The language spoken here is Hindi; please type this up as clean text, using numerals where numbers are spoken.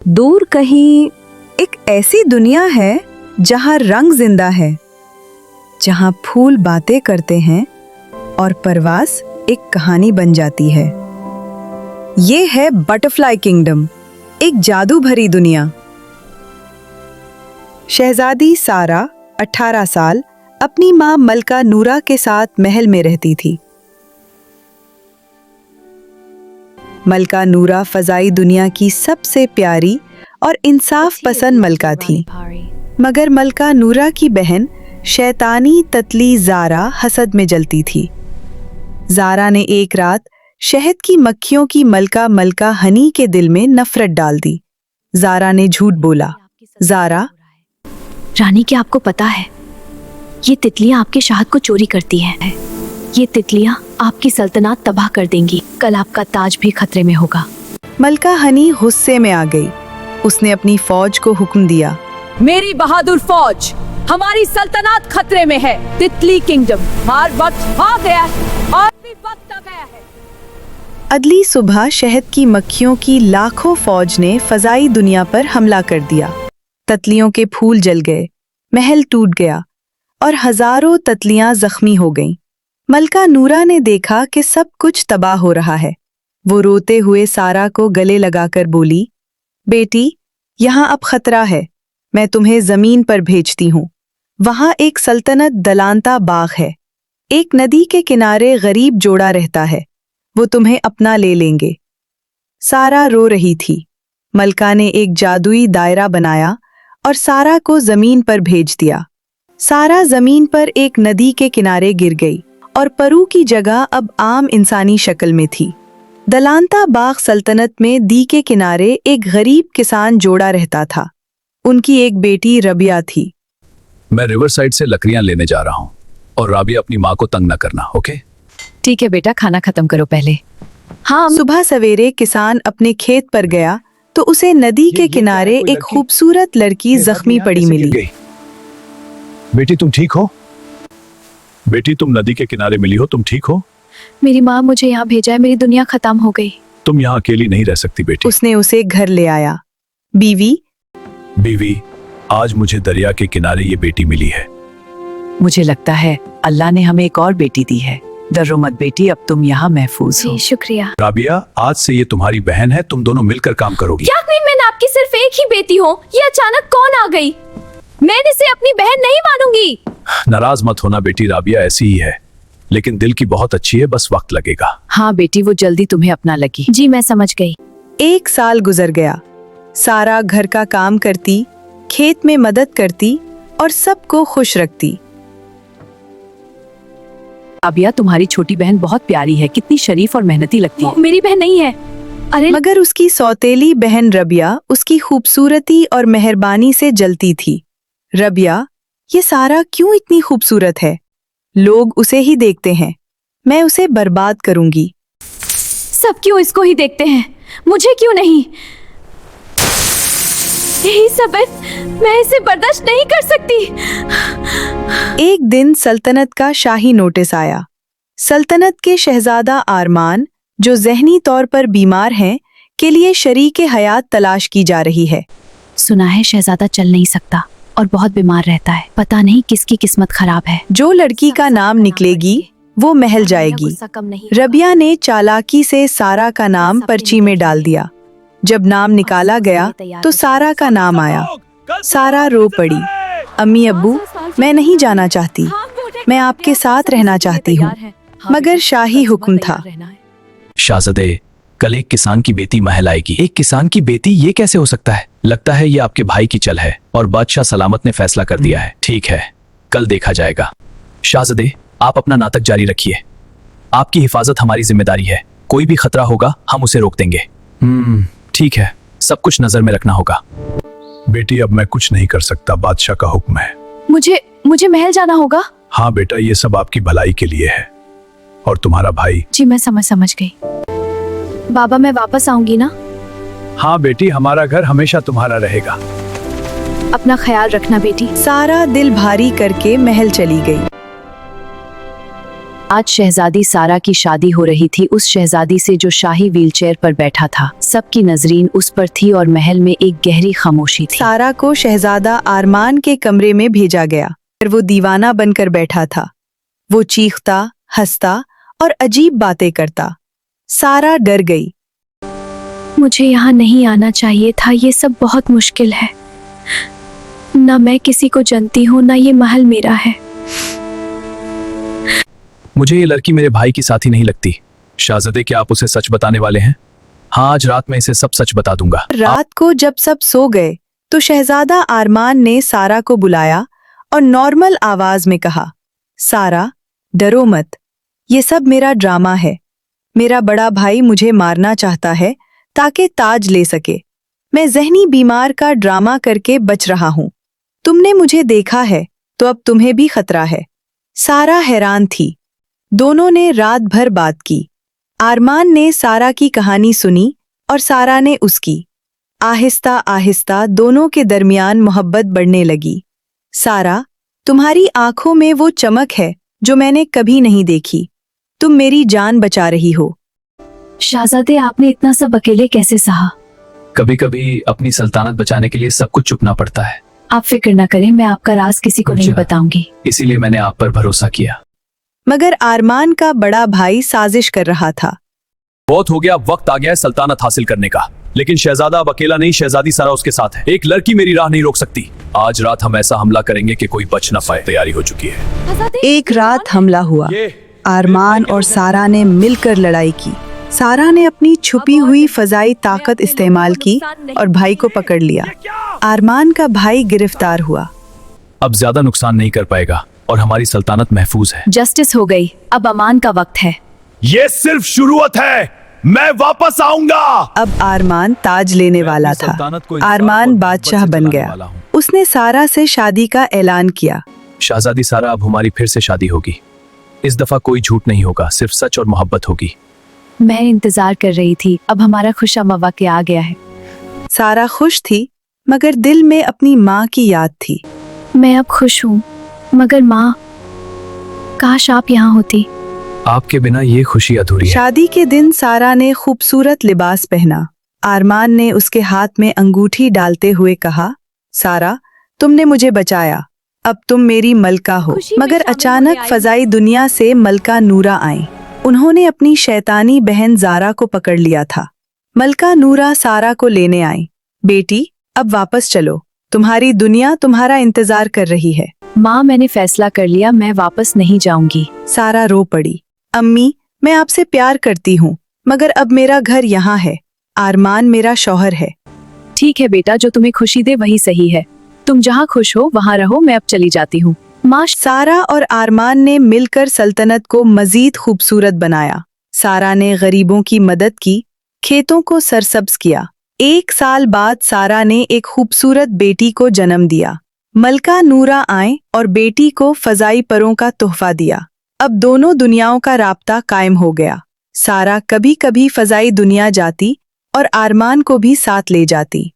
दूर कहीं एक ऐसी दुनिया है जहां रंग जिंदा है, जहां फूल बातें करते हैं और परवास एक कहानी बन जाती है। ये है बटरफ्लाई किंगडम, एक जादू भरी दुनिया। शहजादी सारा 18 साल अपनी मां मलका नूरा के साथ महल में रहती थी। मलका नूरा फजाई दुनिया की सबसे प्यारी और इंसाफ पसंद मलका थी, मगर मलका नूरा की बहन शैतानी ततली ज़ारा हसद में जलती थी। ज़ारा ने एक रात शहद की मक्खियों की मलका हनी के दिल में नफरत डाल दी। ज़ारा ने झूठ बोला, ज़ारा, रानी, क्या आपको पता है ये तितलियां आपके शहद को चोरी करती हैं। ये तितलियां आपकी सल्तनत तबाह कर देंगी। कल आपका ताज भी खतरे में होगा। मलका हनी गुस्से में आ गई। उसने अपनी फौज को हुक्म दिया, मेरी बहादुर फौज, हमारी सल्तनत खतरे में है। तितली किंगडम, हमारा वक्त आ गया है और भी वक्त आ गया है। अगली सुबह शहद की मक्खियों की लाखों फौज ने फजाई दुनिया पर हमला कर दिया। ततलियों के फूल जल गए, महल टूट गया और हजारों ततलियां जख्मी हो गईं। मलका नूरा ने देखा कि सब कुछ तबाह हो रहा है। वो रोते हुए सारा को गले लगाकर बोली, बेटी, यहाँ अब खतरा है। मैं तुम्हें जमीन पर भेजती हूँ। वहाँ एक सल्तनत दलांता बाग है। एक नदी के किनारे गरीब जोड़ा रहता है। वो तुम्हें अपना ले लेंगे। सारा रो रही थी। मलका ने एक जादुई दायरा बनाया और सारा को जमीन पर भेज दिया। सारा जमीन पर एक नदी के किनारे गिर गई और परू की जगह अब आम इंसानी शक्ल में थी। दलांता बाग सल्तनत में दी के किनारे एक गरीब किसान जोड़ा रहता था। उनकी एक बेटी रबिया थी। मैं रिवर साइड से लकड़ियां लेने जा रहा हूँ और राबिया अपनी माँ को तंग न करना, ओके? ठीक है बेटा, खाना खत्म करो पहले। हाँ, सुबह सवेरे किसान अपने खेत पर गया तो उसे नदी के किनारे एक खूबसूरत लड़की जख्मी पड़ी मिली। बेटी, तुम ठीक हो? बेटी, तुम नदी के किनारे मिली हो, तुम ठीक हो? मेरी माँ मुझे यहाँ भेजा है, मेरी दुनिया खत्म हो गई। तुम यहाँ अकेली नहीं रह सकती बेटी। उसने उसे घर ले आया। बीवी, आज मुझे दरिया के किनारे ये बेटी मिली है। मुझे लगता है अल्लाह ने हमें एक और बेटी दी है। डरो मत बेटी, अब तुम यहाँ महफूज हो। जी शुक्रिया। राबिया, आज से ये तुम्हारी बहन है, तुम दोनों मिलकर काम करोगी। क्या मैं आपकी सिर्फ एक ही बेटी हूँ? ये अचानक कौन आ गई? मैं इसे अपनी बहन नहीं मानूंगी। नाराज मत होना बेटी, राबिया ऐसी ही है, लेकिन दिल की बहुत अच्छी है, बस वक्त लगेगा। हाँ बेटी, वो जल्दी तुम्हें अपना लगी। जी मैं समझ गई। 1 साल गुजर गया। सारा घर का काम करती, खेत में मदद करती और सबको खुश रखती। राबिया, तुम्हारी छोटी बहन बहुत प्यारी है, कितनी शरीफ और मेहनती लगती है। मेरी बहन नहीं है। अरे मगर उसकी सौतेली बहन रबिया उसकी खूबसूरती और मेहरबानी से जलती थी। रबिया, ये सारा क्यों इतनी खूबसूरत है? लोग उसे ही देखते हैं। मैं उसे बर्बाद करूंगी। सब क्यों इसको ही देखते हैं, मुझे क्यों नहीं? यही सब है, मैं इसे बर्दाश्त नहीं कर सकती। एक दिन सल्तनत का शाही नोटिस आया। सल्तनत के शहजादा आरमान, जो ज़हनी तौर पर बीमार हैं, के लिए शरीके हयात तलाश की जा रही है। सुना है शहजादा चल नहीं सकता और बहुत बीमार रहता है। पता नहीं किसकी किस्मत खराब है। जो लड़की का नाम निकलेगी वो महल जाएगी। रबिया ने चालाकी से सारा का नाम पर्ची में डाल दिया। जब नाम निकाला गया तो सारा का नाम आया। सारा रो पड़ी। अम्मी अब्बू, मैं नहीं जाना चाहती, मैं आपके साथ रहना चाहती हूँ। मगर शाही हुक्म था। शाहज़ादे, कल एक किसान की बेटी महल आएगी। एक किसान की बेटी, ये कैसे हो सकता है? लगता है ये आपके भाई की चल है और बादशाह सलामत ने फैसला कर दिया है। ठीक है, कल देखा जाएगा। शाहज़ादे, आप अपना नाटक जारी रखिए। आपकी हिफाजत हमारी जिम्मेदारी है। कोई भी खतरा होगा हम उसे रोक देंगे। ठीक है, सब कुछ नजर में रखना होगा। बेटी, अब मैं कुछ नहीं कर सकता, बादशाह का हुक्म है। मुझे महल जाना होगा। हाँ बेटा, ये सब आपकी भलाई के लिए है। और तुम्हारा भाई? जी मैं समझ गई। बाबा, मैं वापस आऊंगी ना? हाँ बेटी, हमारा घर हमेशा तुम्हारा रहेगा। अपना ख्याल रखना बेटी। सारा दिल भारी करके महल चली गई। आज शहजादी सारा की शादी हो रही थी, उस शहजादी से जो शाही व्हीलचेयर पर बैठा था। सबकी नजरीन उस पर थी और महल में एक गहरी खामोशी थी। सारा को शहजादा आरमान के कमरे में भेजा गया, पर वो दीवाना बनकर बैठा था। वो चीखता, हंसता और अजीब बातें करता। सारा डर गई। मुझे यहाँ नहीं आना चाहिए था, ये सब बहुत मुश्किल है। ना मैं किसी को जानती हूँ, ना ये महल मेरा है। मुझे ये लड़की मेरे भाई की साथी नहीं लगती। शाहज़ादे, क्या आप उसे सच बताने वाले हैं? हाँ, आज रात मैं इसे सब सच बता दूंगा। रात को जब सब सो गए तो शहजादा आरमान ने सारा को बुलाया और नॉर्मल आवाज में कहा, सारा, डरो मत, ये सब मेरा ड्रामा है। मेरा बड़ा भाई मुझे मारना चाहता है ताकि ताज ले सके। मैं जहनी बीमार का ड्रामा करके बच रहा हूं। तुमने मुझे देखा है तो अब तुम्हें भी खतरा है। सारा हैरान थी। दोनों ने रात भर बात की। आरमान ने सारा की कहानी सुनी और सारा ने उसकी। आहिस्ता आहिस्ता दोनों के दरमियान मोहब्बत बढ़ने लगी। सारा, तुम्हारी आंखों में वो चमक है जो मैंने कभी नहीं देखी। तुम मेरी जान बचा रही हो। शहजादे, आपने इतना सब अकेले कैसे सहा? कभी कभी अपनी सल्तनत बचाने के लिए सब कुछ छुपना पड़ता है। आप फिक्र न करें, मैं आपका राज किसी को नहीं अच्छा। बताऊंगी। इसीलिए मैंने आप पर भरोसा किया। मगर आरमान का बड़ा भाई साजिश कर रहा था। बहुत हो गया, वक्त आ गया है सल्तनत हासिल करने का। लेकिन शहजादा अब अकेला नहीं, शहजादी सारा उसके साथ है। एक लड़की मेरी राह नहीं रोक सकती। आज रात हम ऐसा हमला करेंगे कि कोई बच ना पाए। तैयारी हो चुकी है। एक रात हमला हुआ। आरमान और सारा ने मिलकर लड़ाई की। सारा ने अपनी छुपी हुई फजाई ताकत इस्तेमाल की और भाई को पकड़ लिया। आरमान का भाई गिरफ्तार हुआ। अब ज्यादा नुकसान नहीं कर पाएगा और हमारी सल्तनत महफूज है। जस्टिस हो गई, अब अमान का वक्त है। ये सिर्फ शुरुआत है, मैं वापस आऊंगा। अब आरमान ताज लेने वाला था। आरमान बादशाह बन गया। उसने सारा से शादी का ऐलान किया। शहजादी सारा, अब हमारी फिर से शादी होगी। इस दफा कोई झूठ नहीं होगा, सिर्फ सच और मोहब्बत होगी। मैं इंतजार कर रही थी, अब हमारा खुशनुमा वक्त आ गया है। सारा खुश थी, मगर दिल में अपनी माँ की याद थी। मैं अब खुश हूँ, मगर माँ, काश आप यहाँ होती। आपके बिना ये खुशी अधूरी है। शादी के दिन सारा ने खूबसूरत लिबास पहना। आरमान ने उसके हाथ में अंगूठी डालते हुए कहा, सारा, तुमने मुझे बचाया, अब तुम मेरी मलका हो। मगर अचानक फजाई दुनिया से मलका नूरा आई। उन्होंने अपनी शैतानी बहन जारा को पकड़ लिया था। मलका नूरा सारा को लेने आई। बेटी, अब वापस चलो, तुम्हारी दुनिया तुम्हारा इंतजार कर रही है। माँ, मैंने फैसला कर लिया, मैं वापस नहीं जाऊंगी। सारा रो पड़ी। अम्मी, मैं आपसे प्यार करती हूँ, मगर अब मेरा घर यहाँ है। आरमान मेरा शौहर है। ठीक है बेटा, जो तुम्हें खुशी दे वही सही है। तुम जहाँ खुश हो वहाँ रहो, मैं अब चली जाती हूँ। माँ, सारा और आरमान ने मिलकर सल्तनत को मजीद खूबसूरत बनाया। सारा ने गरीबों की मदद की, खेतों को सरसब्ज किया। 1 साल बाद सारा ने एक खूबसूरत बेटी को जन्म दिया। मलका नूरा आए और बेटी को फजाई परों का तोहफा दिया। अब दोनों दुनियाओं का राब्ता कायम हो गया। सारा कभी कभी फजाई दुनिया जाती और आरमान को भी साथ ले जाती।